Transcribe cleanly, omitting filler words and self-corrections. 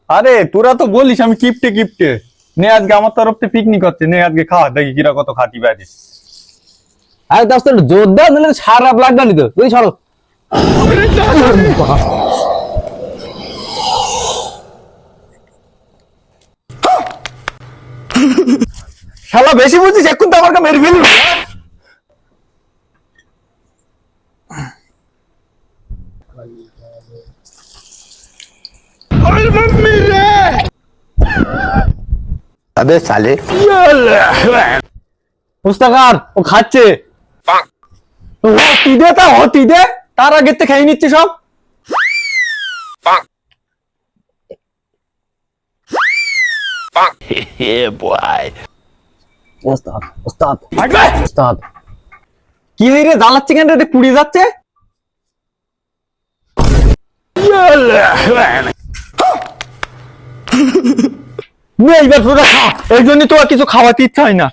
আরে তোরা তো বলিস আমি কিপটে কিপটে। নে আজকে আমার তরফ থেকে পিকনিক হচ্ছে, নে আজকে খাওয়া দেখি কিরা কত খাতি বাইরে। আরে দোস্ত একটু জোর দাও, নাহলে সারা লাগবে না তো, তুই সরো। শালা বেশি বুঝিস, এখন তো আমাকে মেরে ফেলবি। अबे साले মুস্তাকার ও খাচ্ছে। হতি দে, তা হতি দে, তার আগে তো খেয়ে নিচ্ছে সব। yeah boy ওস্তাদ ওস্তাদ হাঁটবে। ওস্তাদ, কি রে জ্বালাচ্ছে কেন রে, পুড়ে যাচ্ছে। নে এইবার তোরা খা, এই জন্য তো আর কিছু খাওয়াতে ইচ্ছা হয় না।